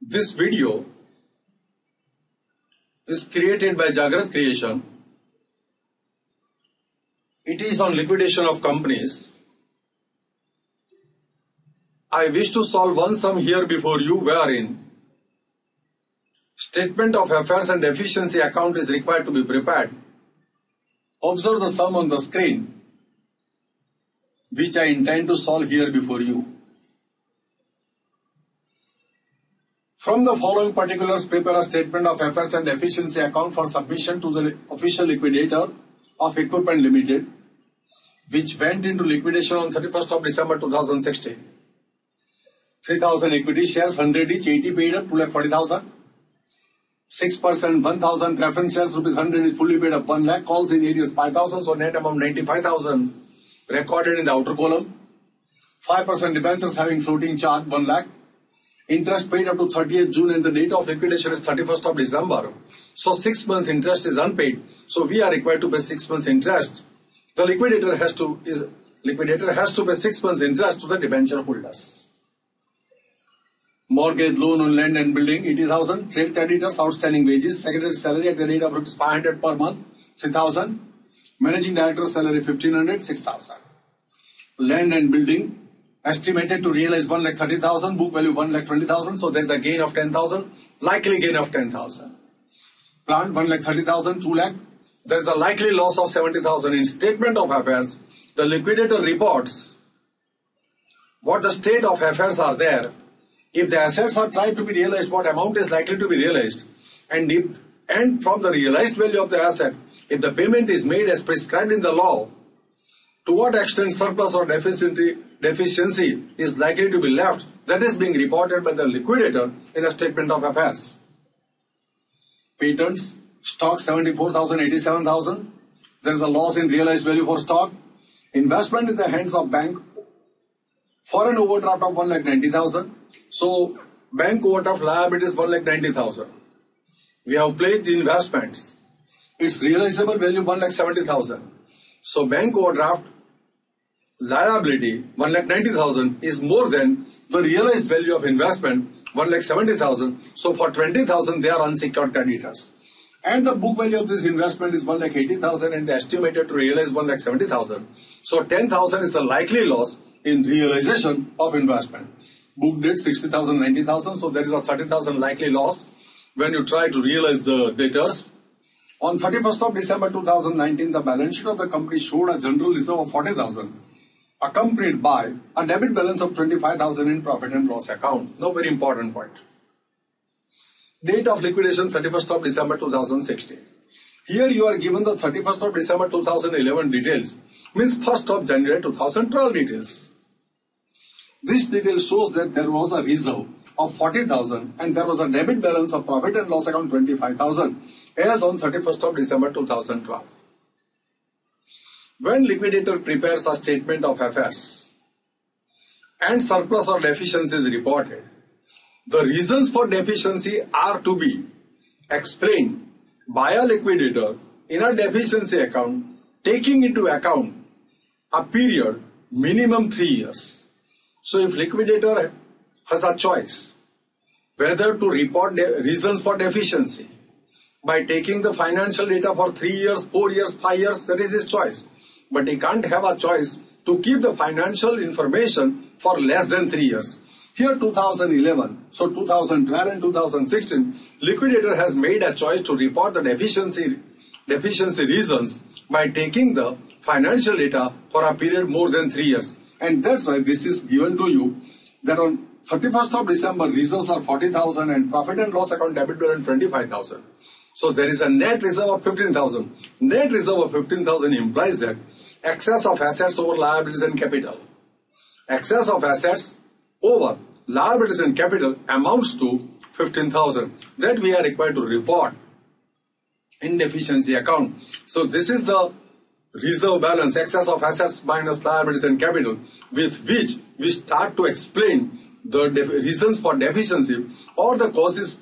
This video is created by Jagrat Creation. It is on liquidation of companies. I wish to solve one sum here before you, wherein statement of affairs and deficiency account is required to be prepared. Observe the sum on the screen, which I intend to solve here before you. From the following particulars, prepare a statement of affairs and deficiency account for submission to the official liquidator of Equipment Limited, which went into liquidation on 31st of December 2016. 3,000 equity shares, 100 each, 80 paid up, 2,40,000. 6%, 1,000 preference shares, rupees 100 is fully paid up, 1 lakh. Calls in 8 years, 5,000, so net amount 95,000 recorded in the outer column. 5% debentures having floating charge, 1 lakh. Interest paid up to 30th June and the date of liquidation is 31st of December. So 6 months interest is unpaid. So we are required to pay 6 months interest. The liquidator has to pay 6 months interest to the debenture holders. Mortgage loan on land and building 80,000. Trade creditors outstanding wages. Secretary salary at the rate of rupees 500 per month 3,000. Managing director salary 1,500 6,000. Land and building estimated to realize 1,30,000, book value 1,20,000, so there is a gain of 10,000, likely gain of 10,000. Plant 1,30,000, 2 lakh, there is a likely loss of 70,000. In statement of affairs, the liquidator reports what the state of affairs are there. If the assets are tried to be realized, what amount is likely to be realized, and from the realized value of the asset, if the payment is made as prescribed in the law, to what extent surplus or deficiency is likely to be left, that is being reported by the liquidator in a statement of affairs. Patents, stock 74,000, 87,000. There is a loss in realized value for stock. Investment in the hands of bank for an overdraft of 1,90,000. So bank overdraft liability is 1,90,000. We have pledged investments. Its realizable value 1,70,000. So bank overdraft liability 1,90,000 is more than the realized value of investment 1,70,000. So for 20,000 they are unsecured creditors. And the book value of this investment is 1,80,000 and they estimated to realize 1,70,000. So 10,000 is the likely loss in realization of investment. Book date 60,000, 90,000. So there is a 30,000 likely loss when you try to realize the debtors. On 31st of December 2019, the balance sheet of the company showed a general reserve of 40,000, accompanied by a debit balance of 25,000 in profit and loss account. No, very important point. Date of liquidation 31st of December 2016. Here you are given the 31st of December 2011 details, means 1st of January 2012 details. This detail shows that there was a reserve of 40,000 and there was a debit balance of profit and loss account 25,000 as on 31st of December 2012. When liquidator prepares a statement of affairs and surplus or deficiency is reported, the reasons for deficiency are to be explained by a liquidator in a deficiency account, taking into account a period minimum 3 years. So if liquidator has a choice whether to report reasons for deficiency by taking the financial data for 3 years, 4 years, 5 years, that is his choice. But he can't have a choice to keep the financial information for less than 3 years. Here 2011, so 2012 and 2016, liquidator has made a choice to report the deficiency reasons by taking the financial data for a period more than 3 years. And that's why this is given to you that on 31st of December, reserves are 40,000 and profit and loss account debit balance 25,000. So there is a net reserve of 15,000. Net reserve of 15,000 implies that excess of assets over liabilities and capital. Excess of assets over liabilities and capital amounts to 15,000. That we are required to report in deficiency account. So this is the reserve balance, excess of assets minus liabilities and capital, with which we start to explain the reasons for deficiency or the causes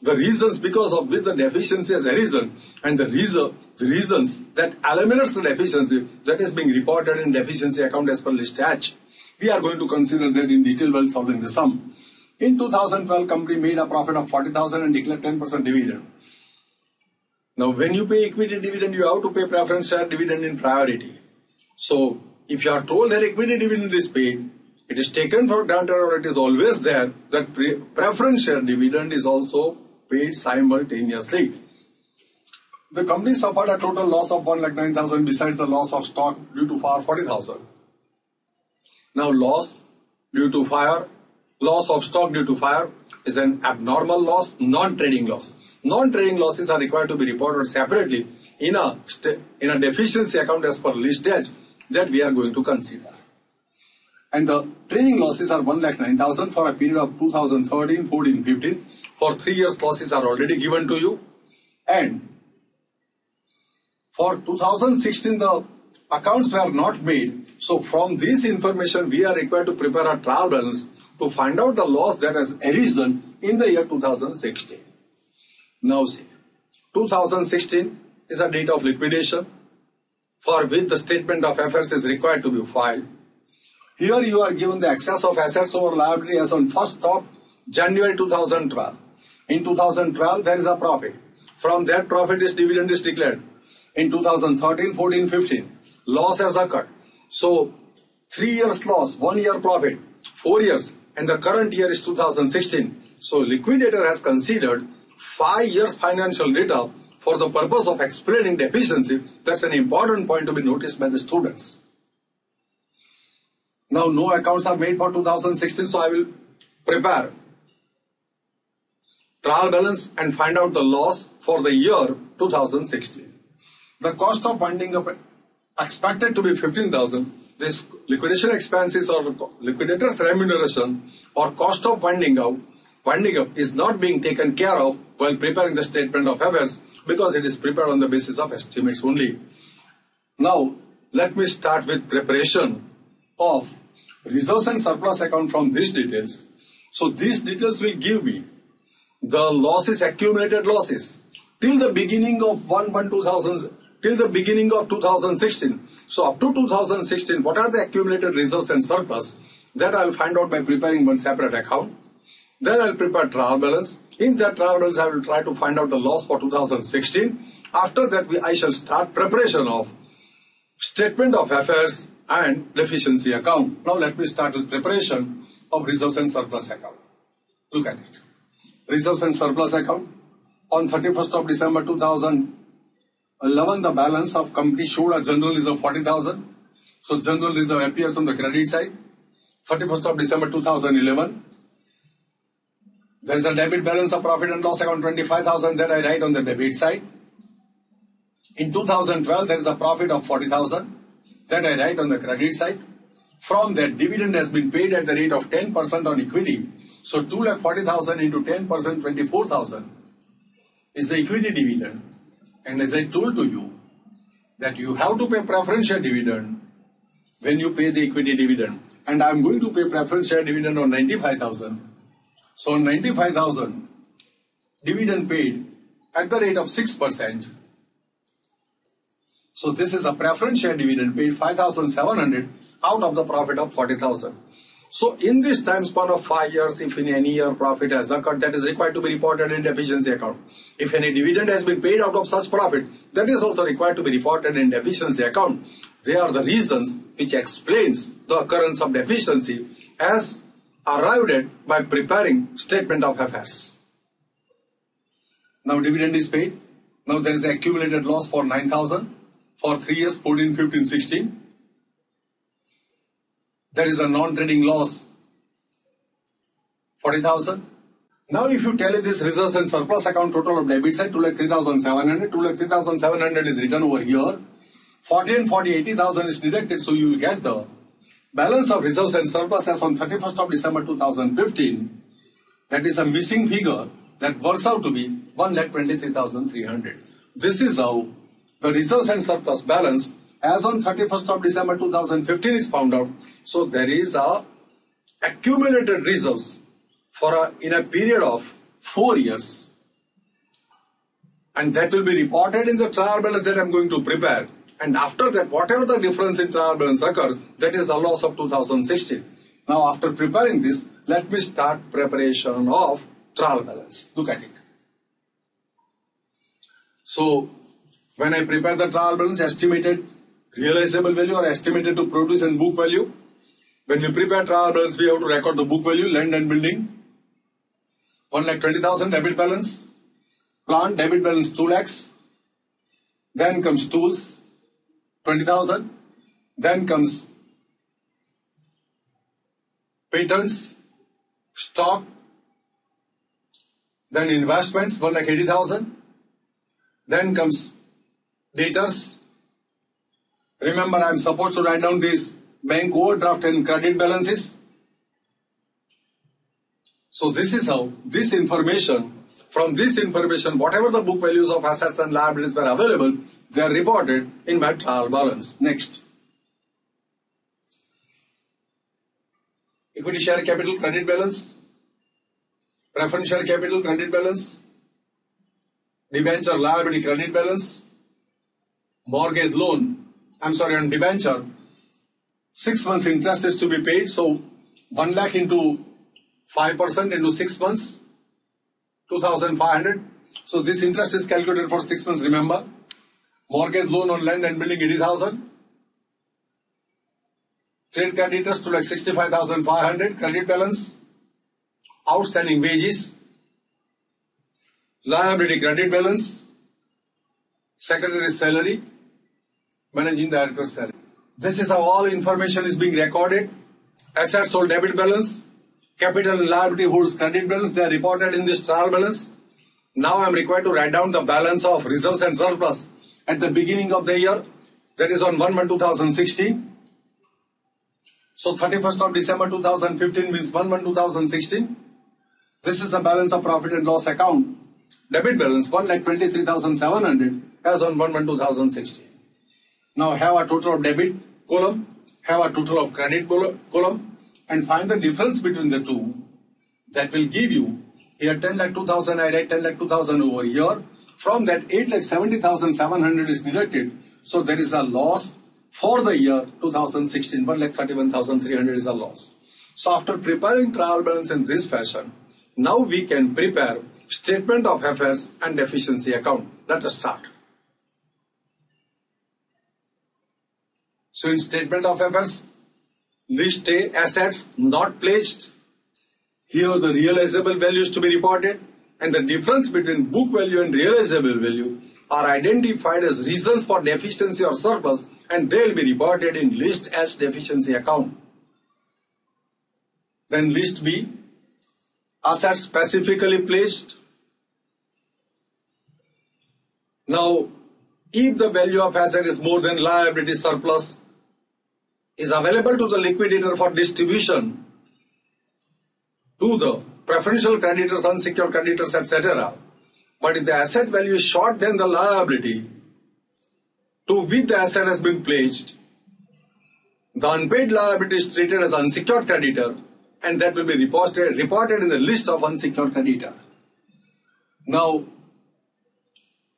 the reasons because of which the deficiency has arisen and the reasons that eliminates the deficiency that is being reported in deficiency account as per list H. We are going to consider that in detail while solving the sum. In 2012, company made a profit of 40,000 and declared 10% dividend. Now, when you pay equity dividend, you have to pay preference share dividend in priority. So, if you are told that equity dividend is paid, it is taken for granted or it is always there that preference share dividend is also paid simultaneously. The company suffered a total loss of 1,09,000 besides the loss of stock due to fire 40,000. Now, loss due to fire, loss of stock due to fire is an abnormal loss, non-trading loss. Non-trading losses are required to be reported separately in a deficiency account as per list edge that we are going to consider. And the trading losses are 1,09,000 for a period of 2013, 14, 15. For 3 years, losses are already given to you. And for 2016, the accounts were not made. So from this information, we are required to prepare a trial balance to find out the loss that has arisen in the year 2016. Now see, 2016 is a date of liquidation for which the statement of affairs is required to be filed. Here you are given the excess of assets over liability as on 1st of January 2012. In 2012, there is a profit. From that profit, dividend is declared. In 2013, 14, 15, loss has occurred. So, 3 years loss, 1 year profit, 4 years, and the current year is 2016. So, liquidator has considered 5 years financial data for the purpose of explaining deficiency. That's an important point to be noticed by the students. Now, no accounts are made for 2016, so I will prepare trial balance and find out the loss for the year 2016. The cost of winding up expected to be 15,000. This liquidation expenses or liquidator's remuneration or cost of winding up is not being taken care of while preparing the statement of affairs because it is prepared on the basis of estimates only. Now, let me start with preparation of reserves and surplus account from these details. So, these details will give me the losses, accumulated losses till the beginning of 2016. So, up to 2016, what are the accumulated reserves and surplus? That I will find out by preparing one separate account. Then I will prepare trial balance. In that trial balance, I will try to find out the loss for 2016. After that, I shall start preparation of statement of affairs and deficiency account. Now, let me start with preparation of reserves and surplus account. Look at it. Reserves and surplus account. On 31st of December 2011, the balance of company showed a general reserve 40,000. So, general reserve appears on the credit side. 31st of December 2011. There is a debit balance of profit and loss account 25,000 that I write on the debit side. In 2012, there is a profit of 40,000 that I write on the credit side. From that, dividend has been paid at the rate of 10% on equity. So, 2,40,000 into 10%, 24,000 is the equity dividend. And as I told to you, that you have to pay preferential dividend when you pay the equity dividend. And I am going to pay preferential dividend on 95,000. So, on 95,000, dividend paid at the rate of 6%. So, this is a preferential dividend paid 5,700 out of the profit of 40,000. So, in this time span of 5 years, if in any year profit has occurred, that is required to be reported in deficiency account. If any dividend has been paid out of such profit, that is also required to be reported in deficiency account. They are the reasons which explains the occurrence of deficiency as arrived at by preparing statement of affairs. Now, dividend is paid. Now, there is an accumulated loss for 9,000 for 3 years, 14, 15, 16. There is a non-trading loss, 40,000. Now, if you tally this reserves and surplus account total of debit side, 2,03,700, 2,03,700 is written over here. 40 and 40, 80,000 is deducted, so you will get the balance of reserves and surplus as on 31st of December 2015. That is a missing figure that works out to be 1,23,300. This is how the reserves and surplus balance as on 31st of December 2015 is found out. So, there is a accumulated reserves for in a period of 4 years. And that will be reported in the trial balance that I am going to prepare. And after that, whatever the difference in trial balance occurs, that is the loss of 2016. Now, after preparing this, let me start preparation of trial balance. Look at it. So, when I prepare the trial balance, estimated realizable value or estimated to produce and book value. When we prepare trial balance, we have to record the book value, land and building. 1,20,000 debit balance. Plant debit balance 2 lakhs. Then comes tools, 20,000. Then comes patents, stock. Then investments, 1,80,000. Then comes debtors. Remember, I am supposed to write down these bank overdraft and credit balances. So this is how this information, from this information, whatever the book values of assets and liabilities were available, they are reported in my trial balance. Next. Equity share capital credit balance, preference share capital credit balance, debenture liability credit balance, mortgage loan, on debenture, 6 months interest is to be paid. So 1 lakh into 5% into 6 months, 2,500. So this interest is calculated for 6 months, remember. Mortgage loan on land and building 80,000. Trade creditors to like 65,500. Credit balance. Outstanding wages. Liability credit balance. Secretary's salary. Managing director's salary. This is how all information is being recorded. Assets hold debit balance. Capital and liability holds credit balance. They are reported in this trial balance. Now I am required to write down the balance of reserves and surplus at the beginning of the year. That is on 1/1/2016. So 31st of December 2015 means 1/1/2016. This is the balance of profit and loss account. Debit balance 1,23,700 as on 1/1/2016. Now have a total of debit column, have a total of credit column, and find the difference between the two. That will give you here 10,02,000. I write 10,02,000 over here. From that 8,70,700 is deducted. So there is a loss for the year 2016. 1,31,300 is a loss. So after preparing trial balance in this fashion, now we can prepare statement of affairs and deficiency account. Let us start. So in statement of affairs, list A, assets not pledged. Here the realizable values to be reported, and the difference between book value and realizable value are identified as reasons for deficiency or surplus, and they will be reported in list as deficiency account. Then list B, assets specifically pledged. Now, if the value of asset is more than liability surplus, is available to the liquidator for distribution to the preferential creditors, unsecured creditors, etc. But if the asset value is short than the liability to which the asset has been pledged, the unpaid liability is treated as unsecured creditor, and that will be reported in the list of unsecured creditor. Now,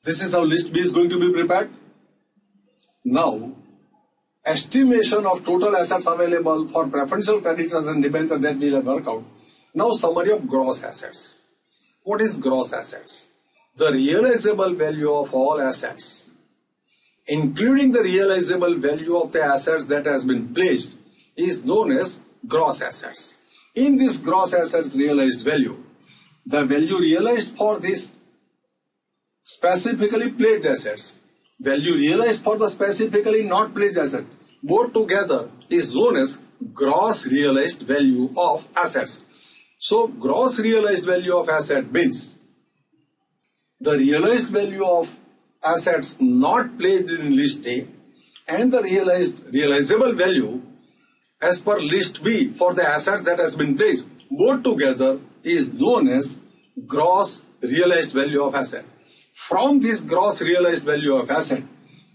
this is how list B is going to be prepared. Now, estimation of total assets available for preferential creditors and debentures that we will work out. Now, summary of gross assets. What is gross assets? The realizable value of all assets, including the realizable value of the assets that has been pledged, is known as gross assets. In this gross assets realized value, the value realized for this specifically pledged assets, value realized for the specifically not pledged asset, both together is known as gross realized value of assets. So, gross realized value of asset means the realized value of assets not pledged in list A and the realizable value as per list B for the assets that has been pledged, both together is known as gross realized value of asset. From this gross realized value of asset,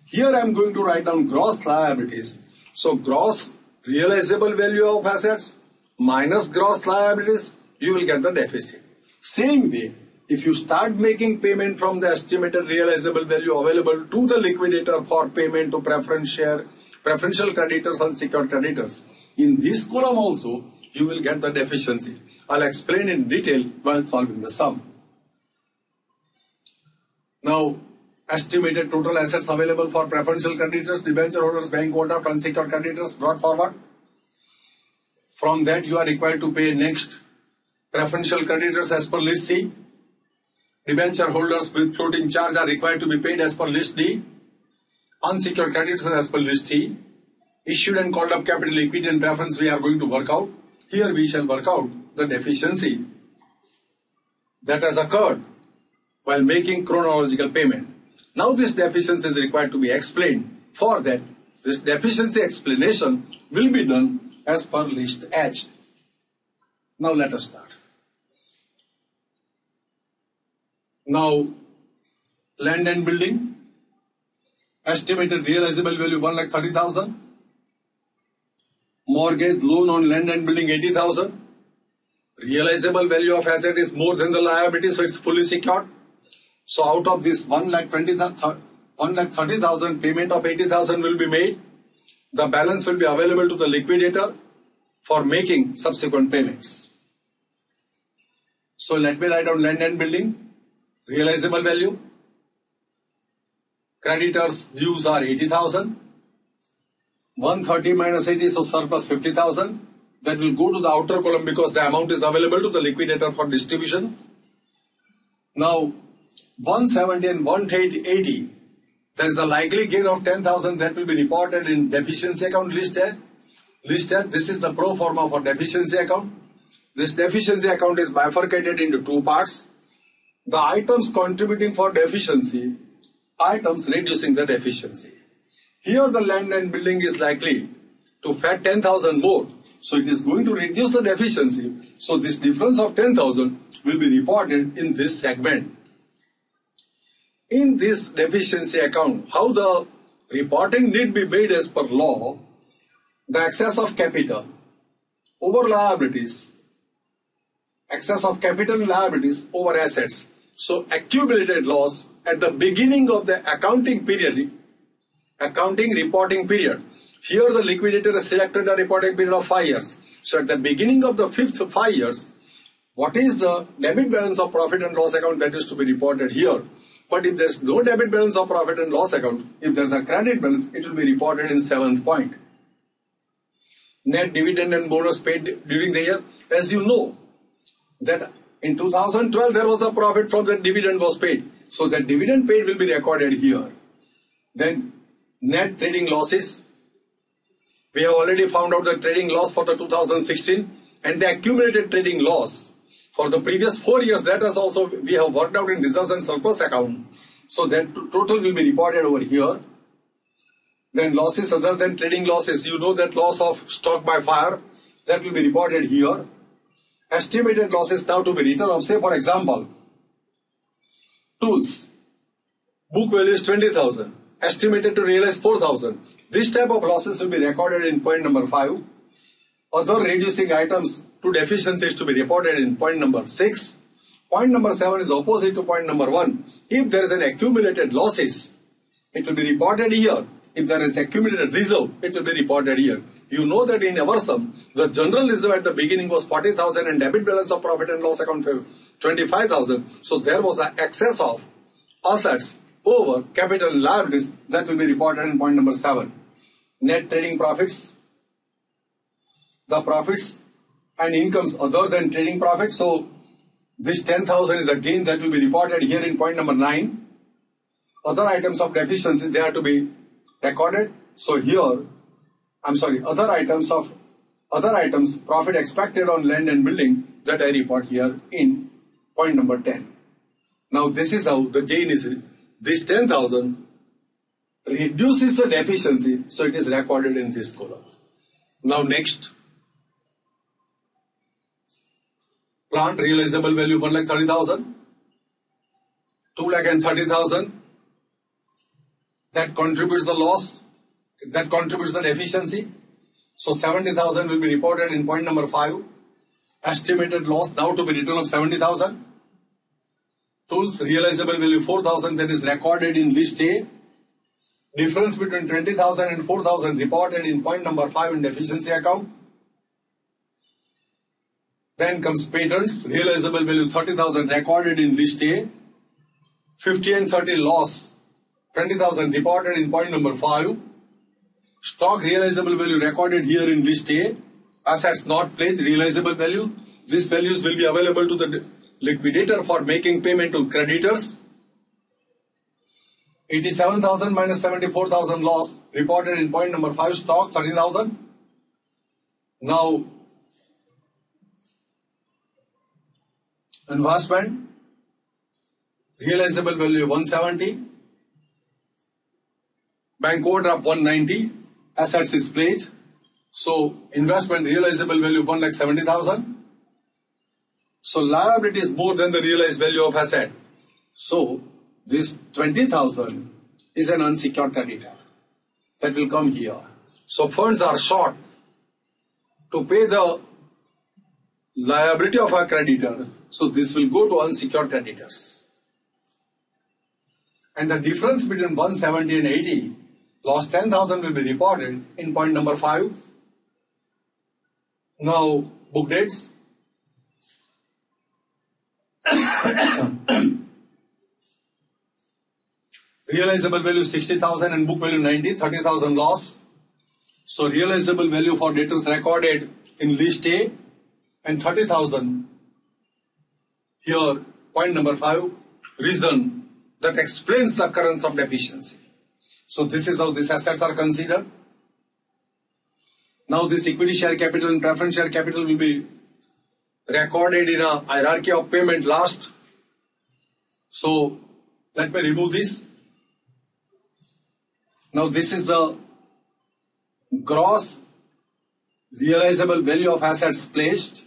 here I am going to write down gross liabilities. So gross realizable value of assets minus gross liabilities, you will get the deficit. Same way, if you start making payment from the estimated realizable value available to the liquidator for payment to preferential creditors, unsecured creditors, in this column also, you will get the deficiency. I'll explain in detail while solving the sum. Now, estimated total assets available for preferential creditors, debenture holders, bank overdraft, unsecured creditors brought forward. From that, you are required to pay next preferential creditors as per list C. Debenture holders with floating charge are required to be paid as per list D. Unsecured creditors as per list E. Issued and called up capital, equity and preference we are going to work out. Here we shall work out the deficiency that has occurred while making chronological payment. Now this deficiency is required to be explained. For that, this deficiency explanation will be done as per list H. Now let us start. Now, land and building, estimated realizable value 1,30,000. Mortgage loan on land and building 80,000. Realizable value of asset is more than the liability, so it's fully secured. So out of this 1,30,000 payment of 80,000 will be made. The balance will be available to the liquidator for making subsequent payments. So let me write down land and building, realizable value. Creditors' dues are 80,000. 130 minus 80, so surplus 50,000. That will go to the outer column because the amount is available to the liquidator for distribution. Now, 170 and 180, there is a likely gain of 10,000 that will be reported in deficiency account list A. List A, this is the pro forma for deficiency account. This deficiency account is bifurcated into two parts. The items contributing for deficiency, items reducing the deficiency. Here the land and building is likely to fetch 10,000 more. So it is going to reduce the deficiency. So this difference of 10,000 will be reported in this segment. In this deficiency account, how the reporting need be made as per law, the excess of capital over liabilities, excess of capital and liabilities over assets. So accumulated loss at the beginning of the accounting period, accounting reporting period. Here the liquidator has selected a reporting period of 5 years. So at the beginning of the 5th 5 years, what is the debit balance of profit and loss account that is to be reported here? But if there is no debit balance of profit and loss account, if there is a credit balance, it will be reported in 7th point. Net dividend and bonus paid during the year. As you know, that in 2012 there was a profit from that dividend was paid. So that dividend paid will be recorded here. Then net trading losses. We have already found out the trading loss for the 2016 and the accumulated trading loss for the previous 4 years. That is also we have worked out in reserves and surplus account. So that total will be reported over here. Then losses other than trading losses. You know that loss of stock by fire, that will be reported here. Estimated losses now to be written off. Say for example, tools. Book value is 20,000. Estimated to realize 4,000. This type of losses will be recorded in point number 5. Other reducing items to deficiency is to be reported in point number 6. Point number 7 is opposite to point number 1. If there is an accumulated losses, it will be reported here. If there is accumulated reserve, it will be reported here. You know that in our sum, the general reserve at the beginning was 40,000 and debit balance of profit and loss account 25,000. So there was an excess of assets over capital and liabilities that will be reported in point number 7. Net trading profits. The profits and incomes other than trading profits. So this 10,000 is a gain that will be reported here in point number 9. Other items of deficiency, they are to be recorded. So here, other items, profit expected on land and building that I report here in point number 10. Now this is how the gain is. This 10,000 reduces the deficiency, so it is recorded in this column. Now next, plant realizable value 1,30,000, 2,30,000. That contributes the loss, that contributes the deficiency. So 70,000 will be reported in point number 5. Estimated loss now to be written of 70,000. Tools realizable value 4,000, that is recorded in list A. Difference between 20,000 and 4,000 reported in point number 5 in deficiency account. Then comes patents, realizable value 30,000 recorded in list A, 50 and 30 loss, 20,000 reported in point number 5. Stock realizable value recorded here in list A, assets not pledged, realizable value. These values will be available to the liquidator for making payment to creditors. 87,000 minus 74,000 loss reported in point number 5, stock 30,000. Now, investment, realizable value 170, bank overdraft 190, assets is pledged. So, investment realizable value 1,70,000. So, liability is more than the realized value of asset. So, this 20,000 is an unsecured creditor that will come here. So, funds are short to pay the liability of a creditor. So, this will go to unsecured creditors. And the difference between 170 and 80, loss 10,000 will be reported in point number 5. Now, book dates. Realizable value 60,000 and book value 90, 30,000 loss. So, realizable value for debtors recorded in list A and 30,000. Here, point number 5, reason that explains the occurrence of deficiency. So, this is how these assets are considered. Now, this equity share capital and preference share capital will be recorded in a hierarchy of payment last. So, let me remove this. Now, this is the gross realizable value of assets pledged.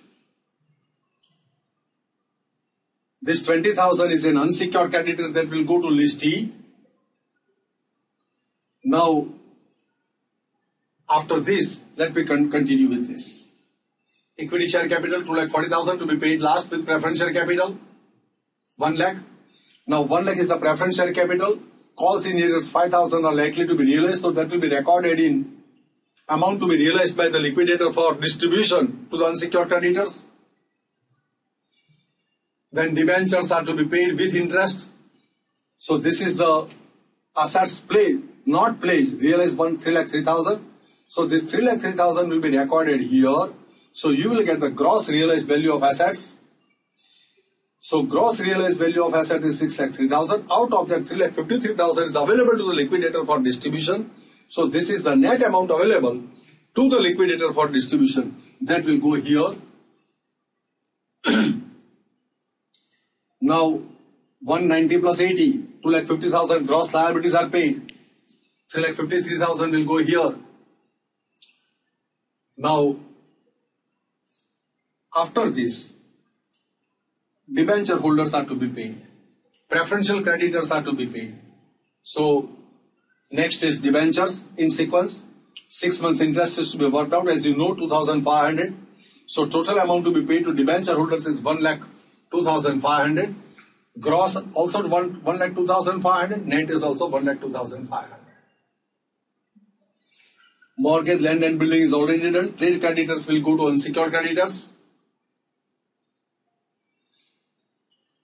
This 20,000 is an unsecured creditor that will go to list E. Now, after this, let me continue with this. Equity share capital 2,40,000 to be paid last with preference share capital 1 lakh. Now 1 lakh is the preference share capital. Calls in years 5,000 are likely to be realized, so that will be recorded in amount to be realized by the liquidator for distribution to the unsecured creditors. Then debentures are to be paid with interest. So this is the assets pledged, not pledged, realized 3,03,000. So this 3,03,000 will be recorded here. So you will get the gross realized value of assets. So gross realized value of asset is 6,03,000. Out of that 3,53,000 is available to the liquidator for distribution. So this is the net amount available to the liquidator for distribution. That will go here. Now 190 plus 80, 2,50,000 gross liabilities are paid. 3,53,000 will go here. Now, after this, debenture holders are to be paid. Preferential creditors are to be paid. So, next is debentures in sequence. 6 months interest is to be worked out. As you know, 2,500. So, total amount to be paid to debenture holders is 1,02,500. Gross also 1,02,500. Net is also 1,02,500. Mortgage, land and building is already done. Trade creditors will go to unsecured creditors.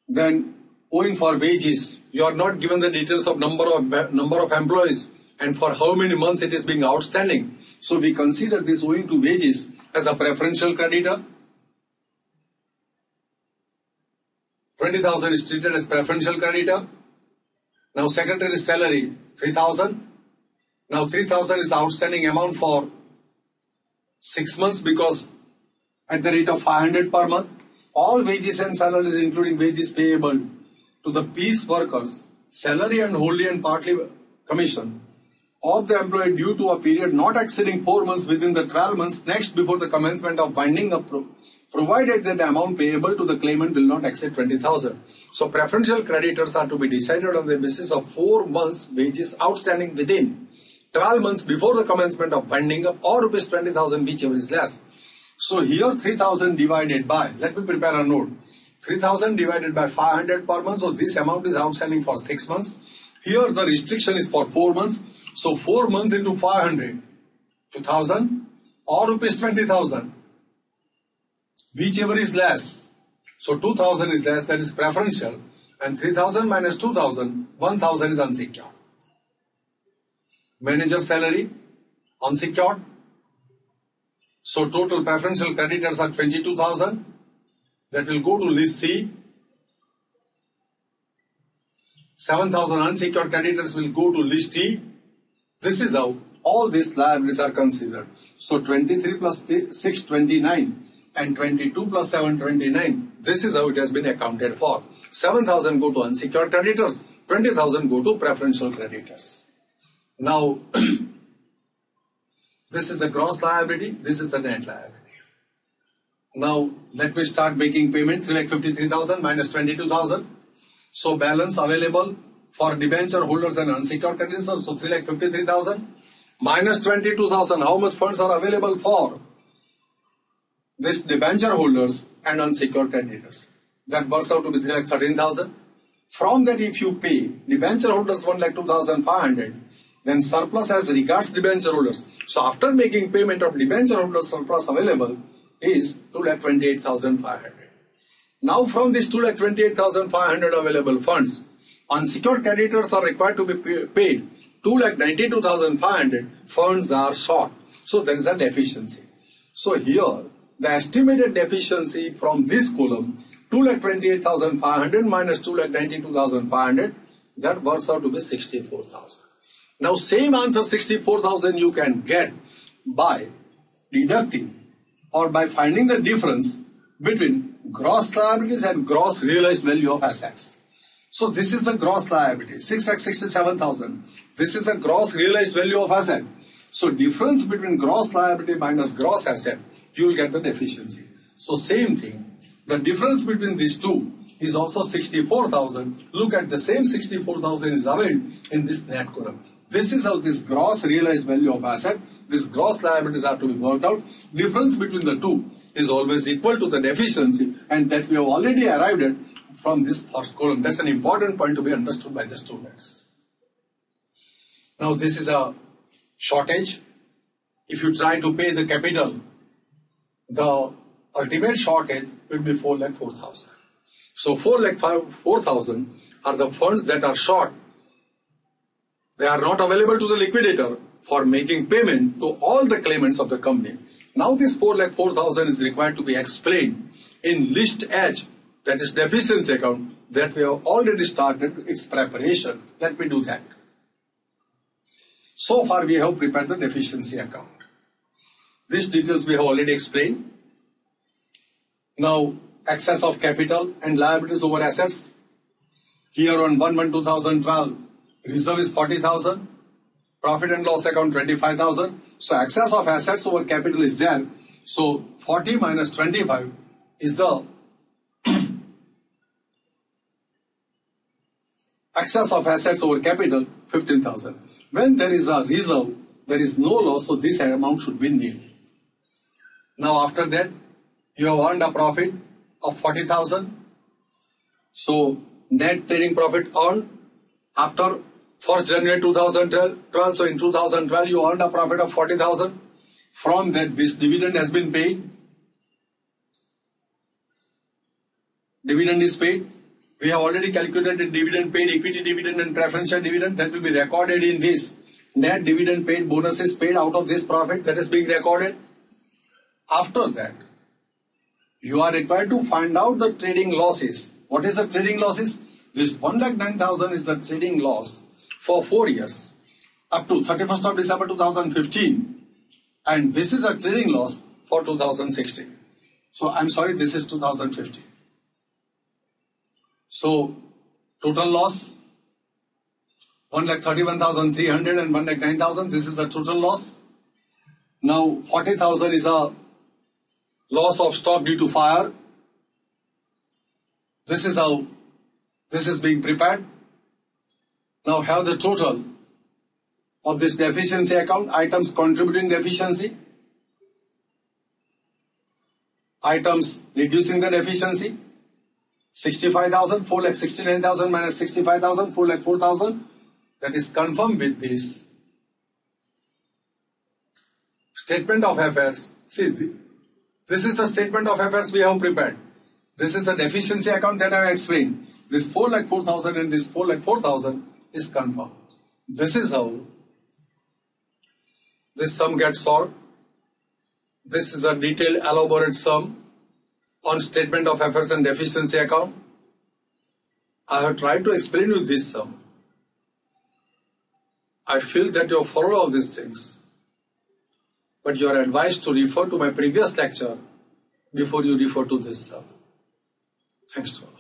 Then, owing for wages, you are not given the details of number of employees and for how many months it is being outstanding. So we consider this owing to wages as a preferential creditor. 20,000 is treated as preferential creditor. Now secretary's salary 3,000. Now 3,000 is the outstanding amount for 6 months because at the rate of 500 per month. All wages and salaries, including wages payable to the piece workers, salary and wholly and partly commission of the employee due to a period not exceeding 4 months within the 12 months next before the commencement of winding up, provided that the amount payable to the claimant will not exceed 20,000. So preferential creditors are to be decided on the basis of 4 months wages outstanding within 12 months before the commencement of winding up or rupees 20,000, whichever is less. So here 3,000 divided by, let me prepare a note, 3,000 divided by 500 per month. So this amount is outstanding for 6 months. Here the restriction is for 4 months. So 4 months into 500, 2,000 or rupees 20,000. whichever is less. So 2000 is less, that is preferential, and 3000 minus 2000, 1000 is unsecured. Manager salary, unsecured. So total preferential creditors are 22,000. That will go to list C. 7,000 unsecured creditors will go to list D. This is how all these liabilities are considered. So 23 plus 6, 29, and 22 plus 7, 29. This is how it has been accounted for. 7,000 go to unsecured creditors, 20,000 go to preferential creditors. Now, this is the gross liability, this is the net liability. Now, let me start making payment. 3,53,000 minus 22,000. So, balance available for debenture holders and unsecured creditors. So, 3,53,000 minus 22,000. How much funds are available for this debenture holders and unsecured creditors? That works out to be 3,13,000. From that, if you pay debenture holders 1,02,500, then surplus as regards debenture holders. So, after making payment of debenture holders, surplus available is 2,28,500. Now, from this 2,28,500 available funds, unsecured creditors are required to be paid 2,92,500. Funds are short. So, there is a deficiency. So, here, the estimated deficiency from this column, 2,28,500 minus 2,92,500, that works out to be 64,000. Now, same answer 64,000 you can get by deducting or by finding the difference between gross liabilities and gross realized value of assets. So, this is the gross liability, 6,67,000. This is the gross realized value of asset. So, difference between gross liability minus gross asset, you will get the deficiency. So, same thing. The difference between these two is also 64,000. Look at the same 64,000 is available in this net column. This is how this gross realized value of asset, this gross liabilities are to be worked out. Difference between the two is always equal to the deficiency, and that we have already arrived at from this first column. That's an important point to be understood by the students. Now, this is a shortage. If you try to pay the capital, the ultimate shortage will be 4,04,000. So 4,04,000 are the funds that are short. They are not available to the liquidator for making payment to all the claimants of the company. Now this 4,04,000 is required to be explained in list H, that is deficiency account, that we have already started its preparation. Let me do that. So far we have prepared the deficiency account. These details we have already explained. Now, excess of capital and liabilities over assets. Here on 1/1/2012, reserve is 40,000. Profit and loss account 25,000. So, excess of assets over capital is there. So, 40 minus 25 is the excess of assets over capital, 15,000. When there is a reserve, there is no loss, so this amount should be nil. Now, after that, you have earned a profit of 40,000. So, net trading profit earned after 1st January 2012. So, in 2012, you earned a profit of 40,000. From that, this dividend has been paid. Dividend is paid. We have already calculated dividend paid, equity dividend and preferential dividend. That will be recorded in this. Net dividend paid, bonus is paid out of this profit that is being recorded. After that, you are required to find out the trading losses. What is the trading losses? This 1,09,000 is the trading loss for 4 years up to 31st of December 2015. And this is a trading loss for 2016. So, I'm sorry, this is 2015. So, total loss 1,31,300 and 1,09,000. This is the total loss. Now, 40,000 is a loss of stock due to fire. This is how this is being prepared. Now, have the total of this deficiency account, items contributing deficiency, items reducing the deficiency. 65,000, 4,69,000 minus 65,000, 4,04,000. That is confirmed with this statement of affairs. See, This is the statement of affairs we have prepared. This is the deficiency account that I have explained. This 4,04,000 and this 4,04,000 is confirmed. This is how this sum gets solved. This is a detailed elaborate sum on statement of affairs and deficiency account. I have tried to explain you this sum. I feel that you have followed all these things, but you are advised to refer to my previous lecture before you refer to this sum. Thanks to all.